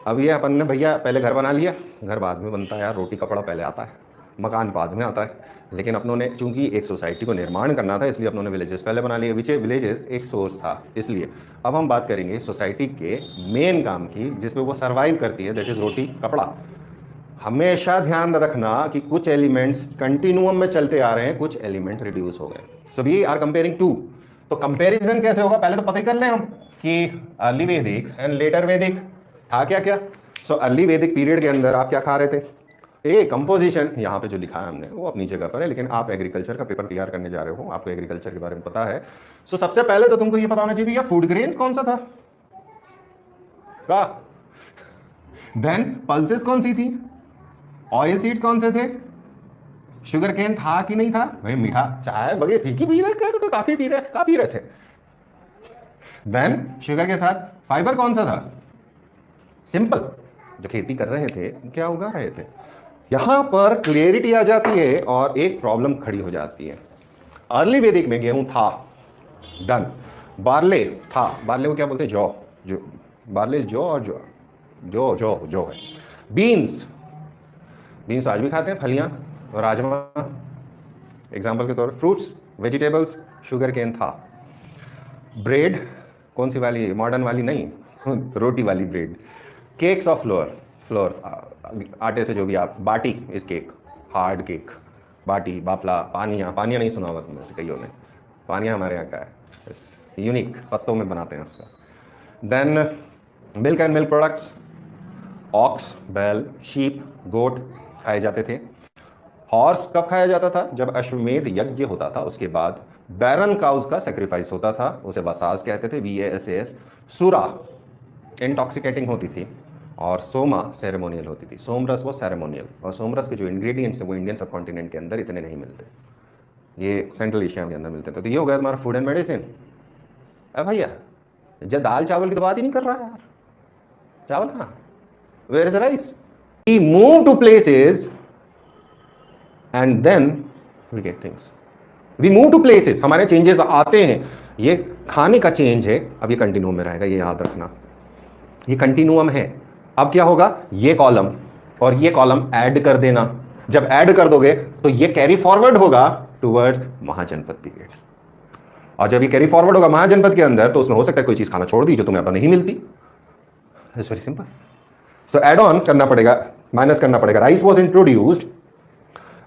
अब ये अपन ने भैया पहले घर बना लिया, घर बाद में बनता है यार, रोटी कपड़ा पहले आता है, मकान बाद में आता है। लेकिन अपनों ने चूंकि एक सोसाइटी को निर्माण करना था, इसलिए अपनों ने विलेजेस पहले बना लिए, विच विलेजेस एक सोर्स था। इसलिए अब हम बात करेंगे सोसाइटी के मेन काम की, जिसमें वो सर्वाइव करती है, दैट इज रोटी कपड़ा। हमेशा ध्यान रखना कि कुछ एलिमेंट्स कंटिन्यूअम में चलते आ रहे हैं, कुछ एलिमेंट रिड्यूस हो गए। So we are comparing two. तो कंपैरिजन कैसे होगा, पहले तो पता ही कर लें हम कि अर्ली वैदिक एंड लेटर वैदिक था क्या क्या। सो अर्ली वैदिक पीरियड के अंदर आप क्या खा रहे थे, ए कंपोजिशन यहाँ पे जो लिखा है हमने वो अपनी जगह पर है, लेकिन आप एग्रीकल्चर का पेपर तैयार करने जा रहे हो, आपको एग्रीकल्चर के बारे में पता है। सो सबसे पहले तो तुमको ये पता होना चाहिए फूड ग्रेन्स कौन सा था का, देन पल्सेस कौन सी थी, ऑयल सीड्स कौन से थे, शुगर केन था कि नहीं था, भाई मीठा चाय बगे फीकी पी रहे थे तो काफी पी रहे थे। देन शुगर के साथ फाइबर कौन सा था, सिंपल, जो खेती कर रहे थे क्या उगा रहे थे। यहां पर क्लियरिटी आ जाती है और एक प्रॉब्लम खड़ी हो जाती है। अर्ली वैदिक में गेहूं था, डन। बार्ले था, बार्ले को क्या बोलते हैं, जौ, जो बार्ले जौ, और जो जो जो है। बीन्स, बीन्स आज भी खाते हैं, फलियां, राजमा एग्जाम्पल के तौर पर। फ्रूट्स, वेजिटेबल्स, शुगर केन था। ब्रेड कौन सी वाली, मॉडर्न वाली नहीं, रोटी वाली bread. Cakes of floor, floor आटे से जो भी आप, बाटी इस केक, हार्ड केक, बाटी, बापला, पानिया, पानिया नहीं सुना होगा तुमने से कईयों ने, पानिया हमारे यहाँ का है, यूनिक पत्तों में बनाते हैं उसका। Then milk and milk products, ox, बैल, शीप, गोट खाए जाते थे। हॉर्स कब खाया जाता था, जब अश्वमेध यज्ञ होता था, उसके बाद बैरन काउज का सेक्रीफाइस होता था, उसे वसास कहते थे, VASAS। सुरा इंटॉक्सिकेटिंग होती थी, और सोमा सेरेमोनियल होती थी। सोमरस वो सेरेमोनियल, और सोमरस के जो इंग्रेडिएंट्स हैं वो इंडियन सब कॉन्टिनेंट के अंदर इतने नहीं मिलते, ये सेंट्रल एशिया के अंदर मिलते थे। तो ये हो गया तुम्हारा फूड एंड मेडिसिन। अरे भैया जब दाल चावल की तो बात ही नहीं कर रहा है यार, चावल कहाँ, where is rice. We move to places and then we get things, we move to places, हमारे चेंजेस आते हैं। ये खाने का चेंज है, अब ये कंटिन्यूम में रहेगा, ये याद रखना, ये कंटिन्यूम है। अब क्या होगा, ये कॉलम और ये कॉलम ऐड कर देना, जब ऐड कर दोगे तो ये कैरी फॉरवर्ड होगा टुवर्ड्स महाजनपद पीरियड, और जब ये कैरी फॉरवर्ड होगा महाजनपद के अंदर, तो उसमें हो सकता है कोई चीज खाना छोड़ दी जो तुम्हें अब नहीं मिलती। It's very simple. So add on करना पड़ेगा, माइनस करना पड़ेगा। Rice was introduced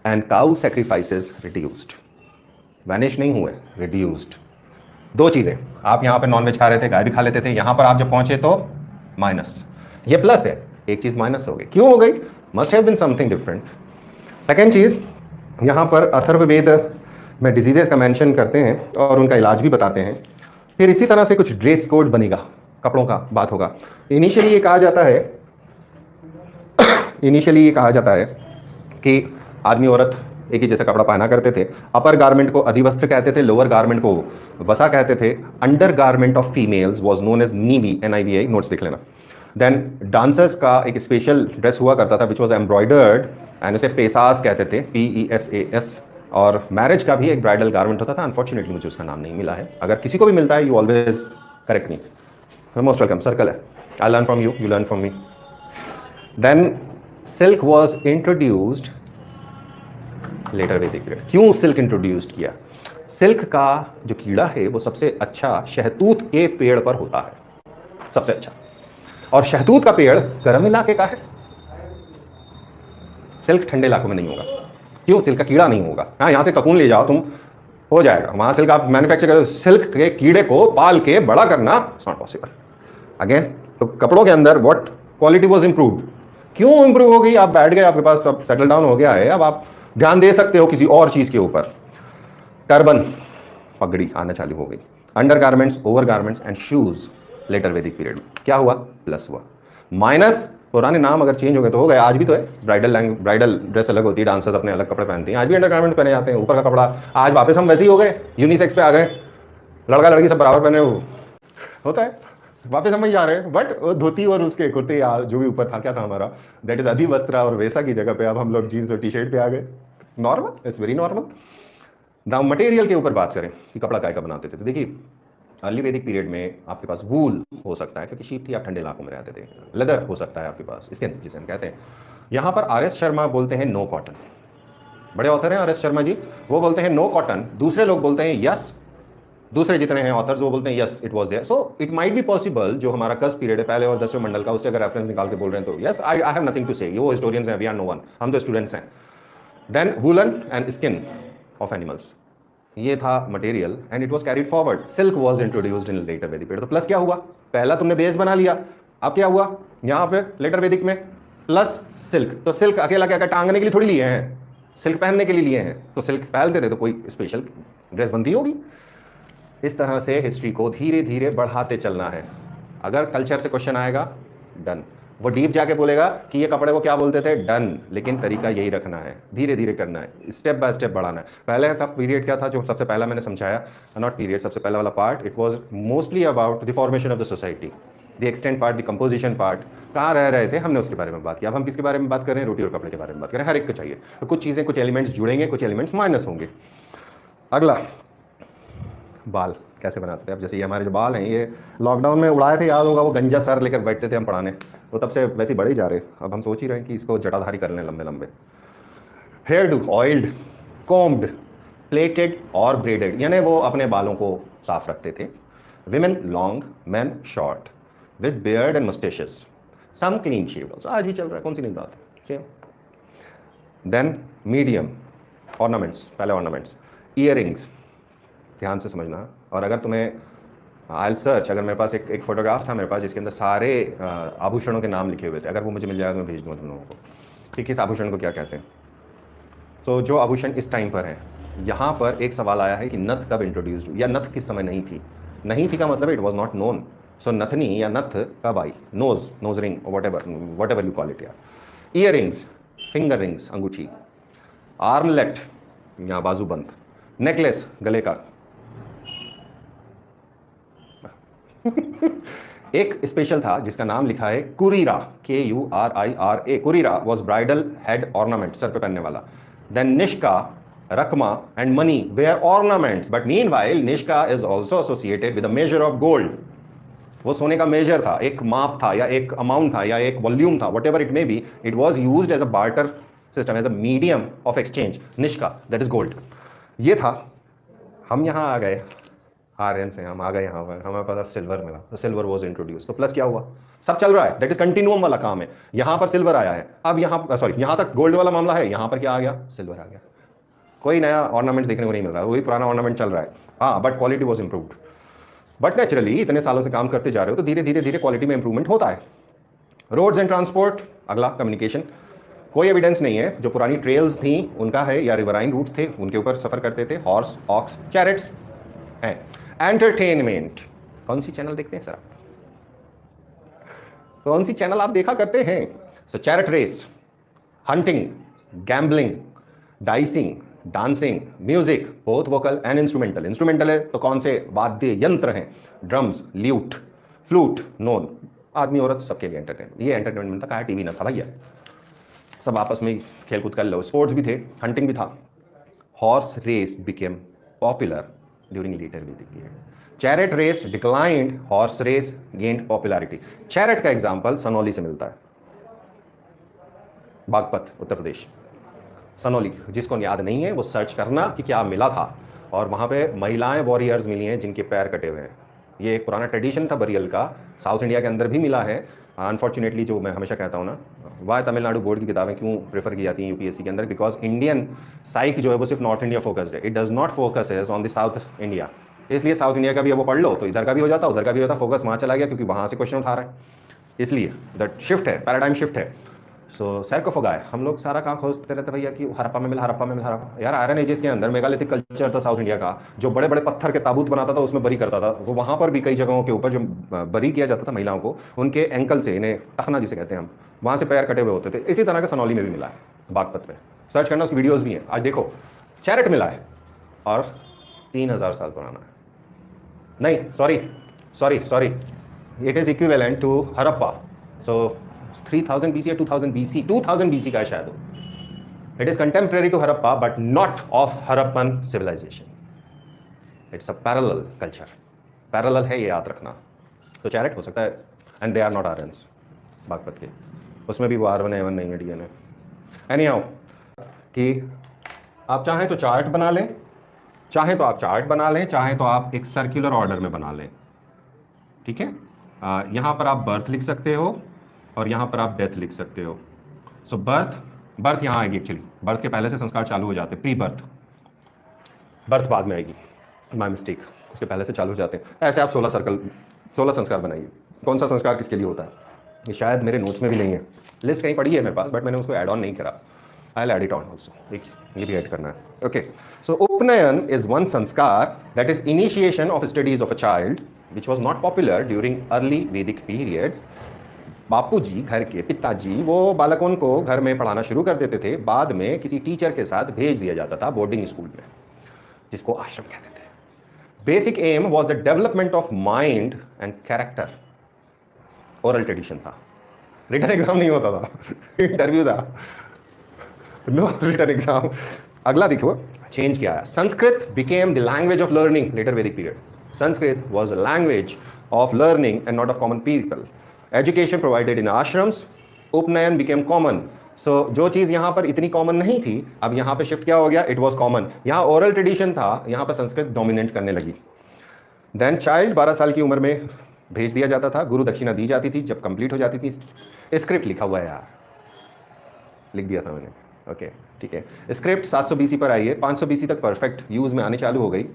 and cow sacrifices reduced, vanish नहीं हुए, रिड्यूस्ड। दो चीजें, आप यहां पे नॉनवेज खा रहे थे, गाय भी खा लेते थे, यहां पर आप जब पहुंचे तो माइनस, ये प्लस है, एक चीज माइनस हो गई, क्यों हो गई, must have been something different. Second चीज, यहां पर अथर्ववेद में डिजीजेस का मेंशन करते हैं और उनका इलाज भी बताते हैं। फिर इसी तरह से कुछ ड्रेस कोड बनेगा, कपड़ों का बात होगा। इनिशियली ये कहा जाता है, इनिशियली ये कहा जाता है कि आदमी औरत एक ही जैसा कपड़ा पहना करते थे। अपर गारमेंट को अधिवस्त्र कहते थे, लोअर गारमेंट को वसा कहते थे। Under garment of females was known as nivi, NIVI, notes देख लेना। देन डांसर्स का एक स्पेशल ड्रेस हुआ करता था विच वॉज एम्ब्रॉयडर्ड, एंड उसे पेसास कहते थे, PESAS। और मैरिज का भी एक ब्राइडल गारमेंट होता था, अनफॉर्चुनेटली मुझे उसका नाम नहीं मिला है, अगर किसी को भी मिलता है you always correct me, most welcome, circle है, I learn from you, you learn from me. Then silk was introduced later वैदिक पीरियड। क्यों सिल्क इंट्रोड्यूस्ड किया, सिल्क का जो कीड़ा है वो सबसे अच्छा शहतूत के पेड़ पर होता है, सबसे अच्छा, और शहतूत का पेड़ गर्म इलाके का है, सिल्क ठंडे इलाकों में नहीं होगा। क्यों, सिल्क का कीड़ा नहीं होगा। हाँ, यहां से ककून ले जाओ तुम, हो जाएगा, वहां सिल्क आप मैन्युफैक्चर करो, सिल्क के कीड़े को पाल के बड़ा करना इट्स नॉट पॉसिबल। अगेन, तो कपड़ों के अंदर व्हाट क्वालिटी वाज इंप्रूव्ड, क्यों इंप्रूव हो गई, आप बैठ गए, आपके पास सब सेटल डाउन हो गया है, अब आप ध्यान दे सकते हो किसी और चीज के ऊपर। टर्बन, पगड़ी आना चालू हो गई। Under garments, over garments and shoes later वैदिक पीरियड में क्या हुआ, प्लस हुआ। माइनस, पुराने नाम अगर चेंज हो गए तो हो गए, आज भी तो है, ब्राइडल ड्रेस अलग होती है, डांसर्स अपने अलग कपड़े पहनते हैं, आज भी अंडर गारमेंट पहने जाते हैं, ऊपर का कपड़ा। आज वापस हम वैसे ही हो गए, यूनिसेक्स पे आ गए, लड़का लड़की सब बराबर पहने होता है, वापस हम ही जा रहे हैं। बट धोती और उसके कुर्ते जो भी ऊपर था, क्या था हमारा, दैट इज अधिवस्त्र, और वैसा की जगह पे अब हम लोग जीन्स और टी-शर्ट पे आ गए। Normal, it's very normal. Now material के ऊपर बात करें कि कपड़ा काय का बनाते थे, तो देखिए अर्ली वैदिक पीरियड में आपके पास वूल हो सकता है क्योंकि शीप थी, आप ठंडे इलाकों में रहते थे। लेदर हो सकता है आपके पास, स्किन जिसे हम कहते हैं। यहाँ पर आर एस शर्मा बोलते हैं नो कॉटन। बड़े ऑथर हैं आर एस शर्मा जी, वो बोलते हैं नो कॉटन। दूसरे लोग बोलते हैं यस, दूसरे जितने हैं ऑथर्स वो बोलते हैं yes it was there. So it might be possible, जो हमारा कस पीरियड है पहले और 10वें मंडल का, उससे अगर रेफरेंस निकाल के बोल रहे हैं तो yes, I have nothing to say. वो हिस्टोरियंस हैं, वी आर नो वन, हम तो स्टूडेंट्स हैं। Then woollen and skin of animals, ये था material and it was carried forward. Silk was introduced in later वैदिक पीरियड। तो प्लस क्या हुआ, पहला तुमने बेस बना लिया, अब क्या हुआ यहाँ पे लेटर वैदिक में प्लस सिल्क। तो सिल्क अकेला क्या टांगने के लिए थोड़ी लिए हैं, सिल्क पहनने के लिए लिए हैं। तो सिल्क पहनते थे तो कोई स्पेशल ड्रेस बनती होगी। इस तरह से हिस्ट्री को धीरे धीरे बढ़ाते चलना है। अगर कल्चर से क्वेश्चन आएगा, डन, वो डीप जाके बोलेगा कि ये कपड़े को क्या बोलते थे, डन, लेकिन तरीका यही रखना है, धीरे धीरे करना है, स्टेप बाय स्टेप बढ़ाना है। पहले का पीरियड क्या था, जो सबसे पहला मैंने समझाया, नॉट पीरियड, सबसे पहला वाला part, it was mostly about the formation of the society, the extent part, the composition part, कहाँ रह रहे थे, हमने उसके बारे में बात किया। अब हम किसके बारे में बात करें, रोटी और कपड़े के बारे में बात करें। हर एक को चाहिए, तो कुछ चीज़ें, कुछ एलिमेंट्स जुड़ेंगे, कुछ एलिमेंट्स माइनस होंगे। अगला, बाल कैसे बनाते थे। अब जैसे ये हमारे जो बाल हैं, ये लॉकडाउन में उड़ाए थे, याद होगा, वो गंजा सर लेकर बैठते थे हम पढ़ाने, तो तब से वैसे बढ़े ही जा रहे। अब हम सोच ही रहे हैं कि इसको जटाधारी कर लें, लंबे लंबे। Hair do, oiled, combed, plaited और ब्रेडेड, यानी वो अपने बालों को साफ रखते थे। Women long, man short, with beard and moustaches, some clean shaved. आज भी चल रहा है, कौन सी नहीं बात है, सेम। देन मीडियम, ऑर्नामेंट्स, पहले ऑर्नामेंट्स, ईयरिंग्स, ध्यान से समझना। और अगर तुम्हें आई सर्च, अगर मेरे पास एक फोटोग्राफ था मेरे पास जिसके अंदर सारे आभूषणों के नाम लिखे हुए थे, अगर वो मुझे मिल जाएगा तो मैं भेज दूँगा तुम लोगों को कि किस आभूषण को क्या कहते हैं। तो जो आभूषण इस टाइम पर है, यहाँ पर एक सवाल आया है कि नथ कब इंट्रोड्यूस्ड हुई, या नथ किस समय नहीं थी। नहीं थी का मतलब it was not known. So नथनी या नथ कब आई, nose ring, what ever you call it यार। ईयर रिंग्स, फिंगर रिंग्स, अंगूठी। आर्मलेट, यहाँ बाजूबंद। नेकलेस, गले का। एक स्पेशल था जिसका नाम लिखा है कुरीरा, KURIRA। Kurira was bridal head ornament, सर पे पहनने वाला। Then nishka, rakma and money were ornaments, but meanwhile nishka is also associated with a measure of gold. वो सोने का मेजर था, एक माप था, या एक अमाउंट था, या एक वॉल्यूम था, whatever it may be, it was used as a barter system, as a medium of exchange. निष्का, दैट इज गोल्ड। ये था। हम यहाँ आ गए, आर्यन से हम आ गए यहाँ पर, हमारे पास सिल्वर मिला, तो सिल्वर वॉज इंट्रोड्यूस। तो प्लस क्या हुआ, सब चल रहा है, दैट इज कंटिन्यूम वाला काम है। यहाँ पर सिल्वर आया है, अब यहाँ सॉरी यहाँ तक गोल्ड वाला मामला है, यहाँ पर क्या आ गया, सिल्वर आ गया। कोई नया ऑर्नामेंट देखने को नहीं मिल रहा है, वही पुराना ऑर्नामेंट चल रहा है। हाँ, but quality was improved. But naturally इतने सालों से काम करते जा रहे हो तो धीरे धीरे धीरे क्वालिटी में इंप्रूवमेंट होता है। रोड्स एंड ट्रांसपोर्ट, अगला कम्युनिकेशन। कोई एविडेंस नहीं है, जो पुरानी ट्रेल्स थी उनका है, या रिवराइन रूट्स थे उनके ऊपर सफर करते थे, हॉर्स, ऑक्स, चैरिट्स हैं। एंटरटेनमेंट, कौन सी चैनल देखते हैं सर आप, कौन सी चैनल आप देखा करते हैं। So chariot race, hunting, gambling, dicing, dancing, music, both vocal and instrumental. Instrumental है तो कौन से वाद्य यंत्र हैं, ड्रम्स, ल्यूट, फ्लूट, नोन। आदमी औरत सबके लिए एंटरटेनमेंट, ये एंटरटेनमेंट था, कहा टीवी ना था भैया, सब आपस में खेल कूद कर लो। स्पोर्ट्स भी थे, हंटिंग भी था। Horse race became popular during later वैदिक period. Chariot race declined, horse race gained popularity. Chariot का एग्जांपल सनौली से मिलता है, बागपत, उत्तर प्रदेश। सनौली, जिसको याद नहीं है वो सर्च करना कि क्या मिला था। और वहाँ पे महिलाएं वॉरियर्स मिली हैं जिनके पैर कटे हुए हैं। ये एक पुराना ट्रेडिशन था बरियल का, साउथ इंडिया के अंदर भी मिला है। अनफॉर्चुनेटली, जो मैं हमेशा कहता हूँ ना, वाई तमिलनाडु बोर्ड की किताबें क्यों प्रेफर की जाती हैं यूपीएससी के अंदर, बिकॉज इंडियन साइक जो है वो सिर्फ नॉर्थ इंडिया फोकस्ड है, it does not focus is on the south India. इसलिए साउथ इंडिया का भी अब वो पढ़ लो तो इधर का भी हो जाता, उधर का भी होता, फोकस वहाँ चला गया क्योंकि वहाँ से क्वेश्चन उठा रहे हैं। इसलिए दैट शिफ्ट है, पैराडाइम शिफ्ट है। सो सैर्कोफोगाई, हम लोग सारा कहाँ खोजते रहते भैया कि हड़प्पा में मिला, हड़प्पा में मिला, हड़प्पा। यार आयरन एजेस के अंदर मेगालिथिक कल्चर था साउथ इंडिया का, जो बड़े बड़े पत्थर के ताबूत बनाता था, उसमें बरी करता था। वो वहाँ पर भी कई जगहों के ऊपर जो बरी किया जाता था महिलाओं को, उनके एंकल से, इन्हें टखना जिसे कहते हैं हम, वहाँ से पैर कटे हुए होते थे। इसी तरह का सनौली में भी मिला है, बागपत में सर्च करना, उसकी वीडियोज़ भी हैं। आज देखो, चैरिट मिला है और 3000 साल पुराना है। नहीं, sorry, it is equivalent to Harappa. So 3000 BC या 2000 BC, 2000 BC का है शायद। It is contemporary to Harappa but not of Harappan civilization, it's a parallel culture. Parallel है, ये याद रखना। तो चैरेट हो सकता है, and they are not Aryans Baghpat के, उसमें भी वो R1 A1 नहीं है DNA। एनीहाउ कि आप चाहें तो चार्ट बना लें, चाहें तो आप चार्ट बना लें, चाहें तो आप एक सर्कुलर ऑर्डर में बना लें, ठीक है। यहाँ पर आप बर्थ लिख सकते हो और यहाँ पर आप डेथ लिख सकते हो। सो बर्थ यहाँ आएगी, एक्चुअली बर्थ के पहले से संस्कार चालू हो जाते हैं, प्री बर्थ बाद में आएगी, माय मिस्टेक, उसके पहले से चालू हो जाते हैं। ऐसे आप 16 संस्कार बनाइए। कौन सा संस्कार किसके लिए होता है, ये शायद मेरे नोट्स में भी नहीं है, लिस्ट कहीं पड़ी है मेरे पास, बट मैंने उसको ऐड ऑन नहीं करा। I will add it on also, ये भी ऐड करना है। ओके, सो उपनयन इज वन संस्कार that is initiation of studies of a child which was not popular during early वैदिक पीरियड्स। बापूजी, घर के पिताजी, वो बालकों को घर में पढ़ाना शुरू कर देते थे, बाद में किसी टीचर के साथ भेज दिया जाता था बोर्डिंग स्कूल में, जिसको आश्रम कहते थे। Basic aim was the development of mind and character. Oral tradition था, रिटन एग्जाम नहीं होता था, इंटरव्यू था, नो रिटन एग्जाम। अगला देखो, चेंज किया है। Sanskrit became the language of learning later वैदिक period. Sanskrit was a language of learning and not of common people. Education provided in ashrams, upanayan became common. सो जो चीज़ यहाँ पर इतनी कॉमन नहीं थी, अब यहाँ पे शिफ्ट क्या हो गया, इट वॉज कॉमन। यहाँ ओरल ट्रेडिशन था, यहाँ पर संस्कृत डोमिनेट करने लगी। देन चाइल्ड 12 साल की उम्र में भेज दिया जाता था, गुरु दक्षिणा दी जाती थी जब कंप्लीट हो जाती थी। स्क्रिप्ट लिखा हुआ है यार, लिख दिया था मैंने, ओके ठीक है। स्क्रिप्ट 700 BC पर आई है, 500 BC तक परफेक्ट यूज़ में आने चालू हो गई।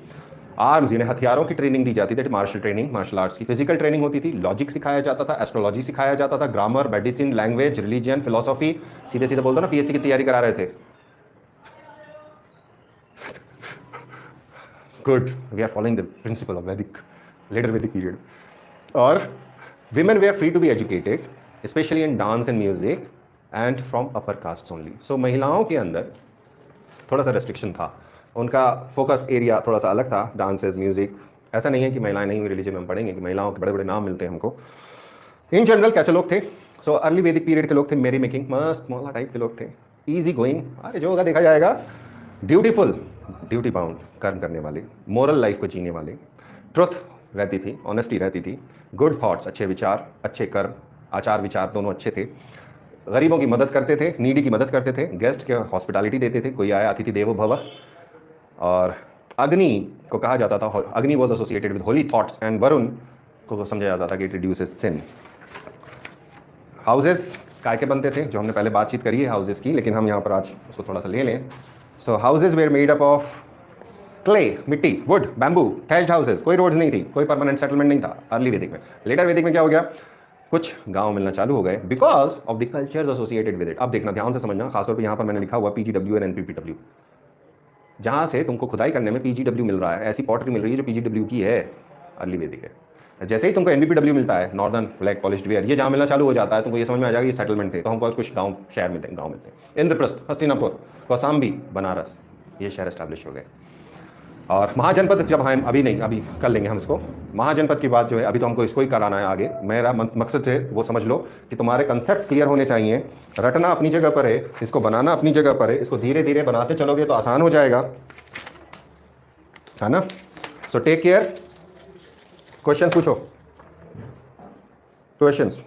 आर्म्स यानी हथियारों की ट्रेनिंग दी जाती थी, मार्शल ट्रेनिंग, मार्शल आर्ट्स की। फिजिकल ट्रेनिंग होती थी, लॉजिक सिखाया जाता था, एस्ट्रोलॉजी सिखाया जाता था, grammar, medicine, language, religion, philosophy. सीधे सीधे बोल दो ना, PSC की तैयारी करा रहे थे। Good, we are following the principle of Vedic, later वैदिक पीरियड। और women were free to be educated, especially in dance and music and from upper castes only. So महिलाओं के अंदर थोड़ा सा रेस्ट्रिक्शन था, उनका फोकस एरिया थोड़ा सा अलग था, डांसेस, म्यूजिक। ऐसा नहीं है कि महिलाएं नहीं हुई, रिलीजन में हम पढ़ेंगे कि महिलाओं के बड़े बड़े नाम मिलते हैं हमको। इन जनरल कैसे लोग थे, सो अर्ली वैदिक पीरियड के लोग थे मेरी मेकिंग, मस्त मौला टाइप के लोग थे, ईजी गोइंग, अरे जो होगा देखा जाएगा, ड्यूटीफुल, ड्यूटी बाउंड, कर्म करने वाले, मोरल लाइफ को जीने वाले, ट्रुथ रहती थी, ऑनेस्टी रहती थी, गुड थॉट्स, अच्छे विचार, अच्छे कर्म, आचार विचार दोनों अच्छे थे, गरीबों की मदद करते थे, नीडी की मदद करते थे, गेस्ट के हॉस्पिटैलिटी देते थे, कोई आया अतिथि देवो भव। और अग्नि को कहा जाता था, अग्नि was associated with Holi thoughts, and Varun को समझा जाता था कि इट रिड्यूसेस सिन। हाउसेस काय के बनते थे, जो हमने पहले बातचीत करी है हाउसेस की, लेकिन हम यहाँ पर आज उसको थोड़ा सा ले लें। So houses were made up of clay, मिट्टी, वुड, बैम्बू, थैच्ड हाउसेस। कोई रोड्स नहीं थी, कोई परमानेंट सेटलमेंट नहीं था अर्ली वैदिक में। लेटर वैदिक में क्या हो गया, कुछ गांव मिलना चालू हो गए because of the cultures associated with it. अब देखना, ध्यान से समझना, खासतौर पे यहाँ पर मैंने लिखा हुआ PGW एंड NPPW, जहाँ से तुमको खुदाई करने में PGW मिल रहा है, ऐसी पॉटरी मिल रही है जो PGW की है, अर्ली वैदिक है। जैसे ही तुमको NPPW मिलता है, नॉर्दर्न ब्लैक पॉलिश्ड वेयर, ये जहाँ मिलना चालू हो जाता है, तुमको ये समझ में आ जाएगा ये सेटलमेंट थे, तो हमको कुछ गाँव शहर मिलते हैं, गाँव मिलते हैं। इंद्रप्रस्थ, हस्तिनापुर, कौसाम्बी, बनारस, ये शहर एस्टैब्लिश हो गए। और महाजनपद जब हम अभी नहीं, अभी कर लेंगे हम इसको, महाजनपद की बात जो है, अभी तो हमको इसको ही कराना है आगे। मेरा मकसद है वो समझ लो कि तुम्हारे कंसेप्ट्स क्लियर होने चाहिए, रटना अपनी जगह पर है, इसको बनाना अपनी जगह पर है, इसको धीरे धीरे बनाते चलोगे तो आसान हो जाएगा, है ना। So take care. क्वेश्चंस पूछो, क्वेश्चंस।